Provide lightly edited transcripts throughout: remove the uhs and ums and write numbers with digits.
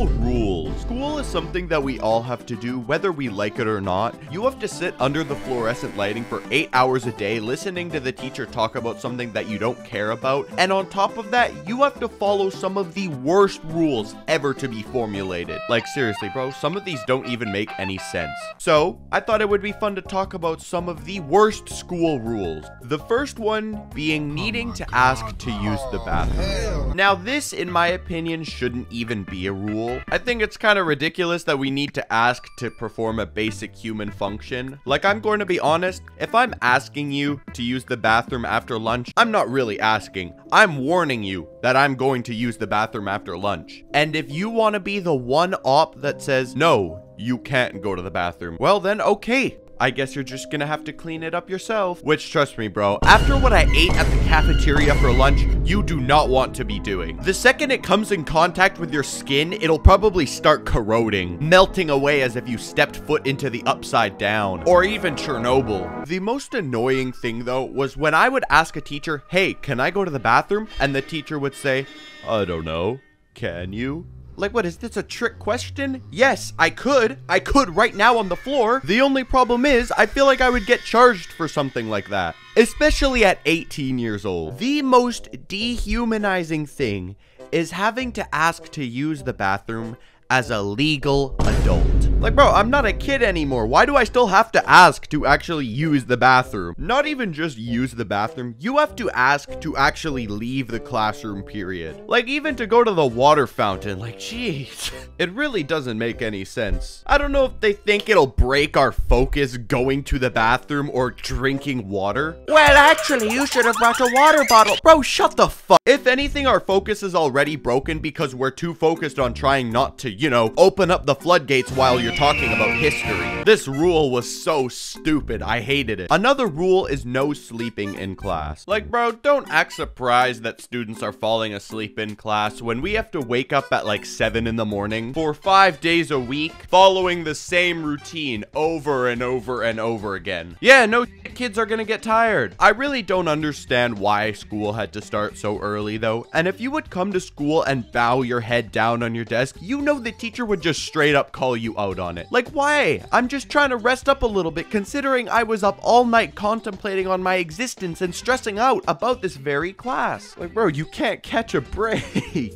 School rules. School is something that we all have to do, whether we like it or not. You have to sit under the fluorescent lighting for 8 hours a day, listening to the teacher talk about something that you don't care about. And on top of that, you have to follow some of the worst rules ever to be formulated. Like, seriously, bro, some of these don't even make any sense. So, I thought it would be fun to talk about some of the worst school rules. The first one being needing to ask to use the bathroom. Now, this, in my opinion, shouldn't even be a rule. I think it's kind of ridiculous that we need to ask to perform a basic human function. Like, I'm going to be honest, if I'm asking you to use the bathroom after lunch, I'm not really asking. I'm warning you that I'm going to use the bathroom after lunch. And if you want to be the one op that says, no, you can't go to the bathroom, well then, okay. I guess you're just gonna have to clean it up yourself. Which, trust me, bro, after what I ate at the cafeteria for lunch, you do not want to be doing. The second it comes in contact with your skin, it'll probably start corroding, melting away as if you stepped foot into the upside down, or even Chernobyl. The most annoying thing, though, was when I would ask a teacher, hey, can I go to the bathroom? And the teacher would say, I don't know, can you? Like, what, is this a trick question? Yes, I could. I could right now on the floor. The only problem is, I feel like I would get charged for something like that. Especially at 18 years old. The most dehumanizing thing is having to ask to use the bathroom as a legal adult. Like, bro, I'm not a kid anymore. Why do I still have to ask to actually use the bathroom? Not even just use the bathroom. You have to ask to actually leave the classroom, period. Like, even to go to the water fountain. Like, jeez. It really doesn't make any sense. I don't know if they think it'll break our focus going to the bathroom or drinking water. Well, actually, you should have brought a water bottle. Bro, shut the fuck. If anything, our focus is already broken because we're too focused on trying not to, you know, open up the floodgates while you're talking about history. This rule was so stupid. I hated it. Another rule is no sleeping in class. Like, bro, don't act surprised that students are falling asleep in class when we have to wake up at like 7 in the morning for 5 days a week, following the same routine over and over and over again. Yeah, no, kids are gonna get tired. I really don't understand why school had to start so early, though. And if you would come to school and bow your head down on your desk, you know the teacher would just straight up call you out on it. Like, why? I'm just trying to rest up a little bit, considering I was up all night contemplating on my existence and stressing out about this very class. Like, bro, you can't catch a break.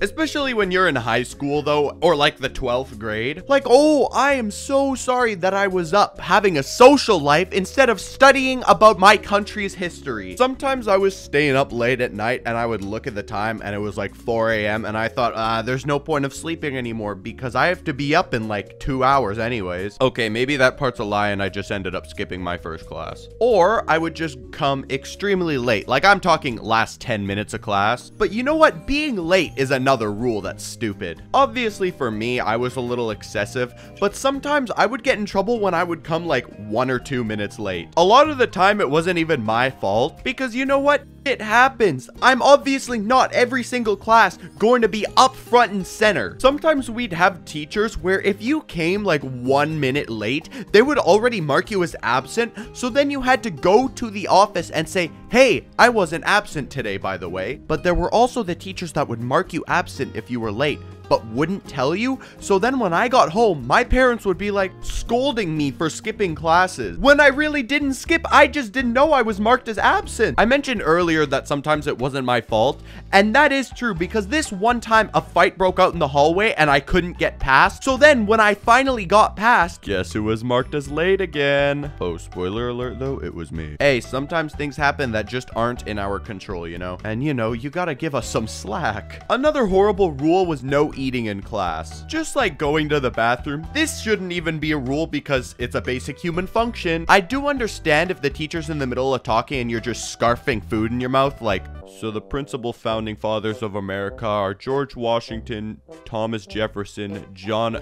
Especially when you're in high school, though, or like the 12th grade. Like, oh, I am so sorry that I was up having a social life instead of studying about my country's history. Sometimes I was staying up late at night and I would look at the time and it was like 4 a.m. and I thought, there's no point of sleeping anymore because I have to be up in like 2 hours anyways. Okay, maybe that part's a lie and I just ended up skipping my first class. Or I would just come extremely late. Like, I'm talking last 10 minutes of class. But you know what? Being late is another rule that's stupid. Obviously for me, I was a little excessive, but sometimes I would get in trouble when I would come like 1 or 2 minutes late. A lot of the time it wasn't even my fault because you know what? It happens. I'm obviously not every single class going to be up front and center. Sometimes we'd have teachers where if you came like 1 minute late, they would already mark you as absent. So then you had to go to the office and say, hey, I wasn't absent today, by the way. But there were also the teachers that would mark you absent if you were late, but wouldn't tell you. So then when I got home, my parents would be like scolding me for skipping classes when I really didn't skip. I just didn't know I was marked as absent. I mentioned earlier that sometimes it wasn't my fault, and that is true because this one time a fight broke out in the hallway and I couldn't get past. So then when I finally got past, guess who was marked as late again? Oh, spoiler alert though, it was me. Hey, sometimes things happen that just aren't in our control, you know? And you know, you gotta give us some slack. Another horrible rule was no eating in class. Just like going to the bathroom, this shouldn't even be a rule because it's a basic human function. I do understand if the teacher's in the middle of talking and you're just scarfing food in your mouth, like, so the principal founding fathers of America are George Washington, Thomas Jefferson, John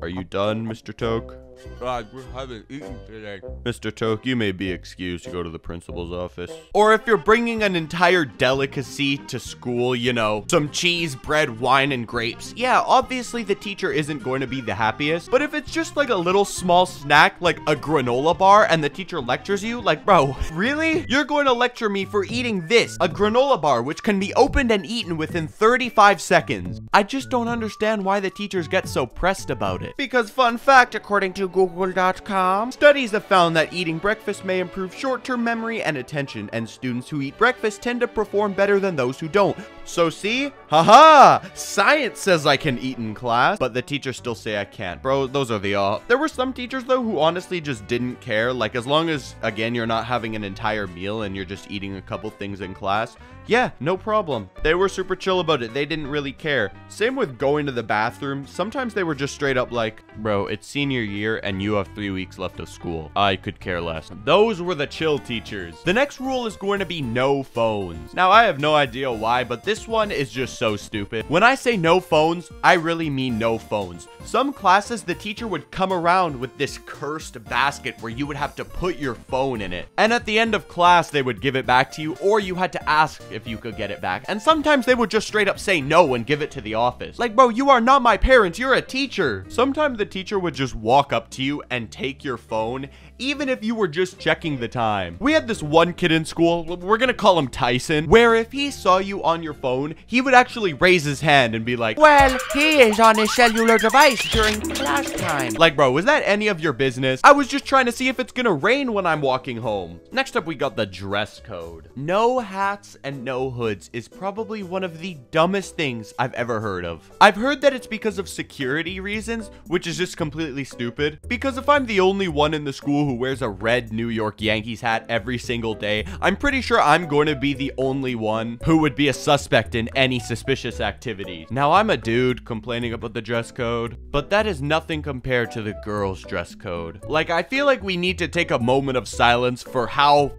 Are you done, Mr. Toke? I haven't eaten today. Mr. Toke, you may be excused to go to the principal's office. Or if you're bringing an entire delicacy to school, you know, some cheese, bread, wine, and grapes, yeah, obviously the teacher isn't going to be the happiest. But if it's just like a little small snack, like a granola bar, and the teacher lectures you, like, bro, really? You're going to lecture me for eating this, a granola bar, which can be opened and eaten within 35 seconds. I just don't understand why the teachers get so pressed about it. Because fun fact, according to Google.com, studies have found that eating breakfast may improve short-term memory and attention, and students who eat breakfast tend to perform better than those who don't. So see? Haha! Science says I can eat in class, but the teachers still say I can't. Bro, those are the There were some teachers though who honestly just didn't care. Like, as long as, again, you're not having an entire meal and you're just eating a couple things in class, yeah, no problem. They were super chill about it. They didn't really care. Same with going to the bathroom. Sometimes they were just straight up like, bro, it's senior year and you have 3 weeks left of school. I could care less. Those were the chill teachers. The next rule is going to be no phones. Now, I have no idea why, but this one is just so stupid. When I say no phones, I really mean no phones. Some classes, the teacher would come around with this cursed basket where you would have to put your phone in it. And at the end of class, they would give it back to you, or you had to ask if you could get it back. And sometimes they would just straight up say no and give it to the office. Like, bro, you are not my parents, you're a teacher. Sometimes the teacher would just walk up to you and take your phone, even if you were just checking the time. We had this one kid in school, we're gonna call him Tyson, where if he saw you on your phone, he would actually raise his hand and be like, well, he is on his cellular device during class time. Like, bro, was that any of your business? I was just trying to see if it's gonna rain when I'm walking home. Next up, we got the dress code. No hats and no hoods is probably one of the dumbest things I've ever heard of. I've heard that it's because of security reasons, which is just completely stupid. Because if I'm the only one in the school who wears a red New York Yankees hat every single day, I'm pretty sure I'm going to be the only one who would be a suspect in any suspicious activity. Now, I'm a dude complaining about the dress code, but that is nothing compared to the girls' dress code. Like, I feel like we need to take a moment of silence for how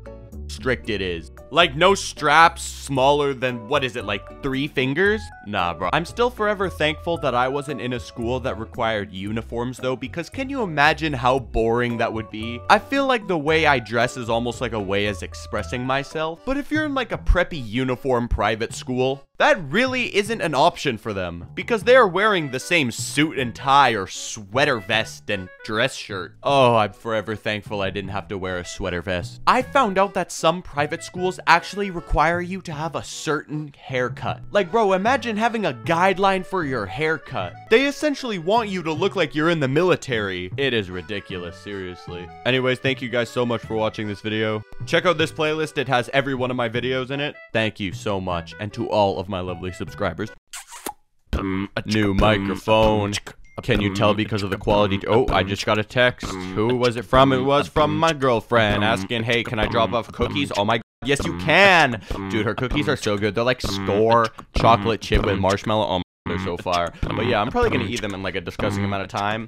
strict it is. Like, no straps smaller than, what is it, like 3 fingers? Nah, bro. I'm still forever thankful that I wasn't in a school that required uniforms, though, because can you imagine how boring that would be? I feel like the way I dress is almost like a way of expressing myself, but if you're in like a preppy uniform private school, that really isn't an option for them, because they're wearing the same suit and tie or sweater vest and dress shirt. Oh, I'm forever thankful I didn't have to wear a sweater vest. I found out that some private schools actually require you to have a certain haircut. Like, bro, imagine having a guideline for your haircut. They essentially want you to look like you're in the military. It is ridiculous, seriously. Anyways, thank you guys so much for watching this video. Check out this playlist. It has every one of my videos in it. Thank you so much. And to all of my lovely subscribers. New microphone. Can you tell because of the quality? Oh, I just got a text. Who was it from? It was from my girlfriend asking, hey, can I drop off cookies? Oh my, yes, you can. Dude, her cookies are so good. They're like store chocolate chip with marshmallow. Oh my, they're so fire. But yeah, I'm probably gonna eat them in like a disgusting amount of time.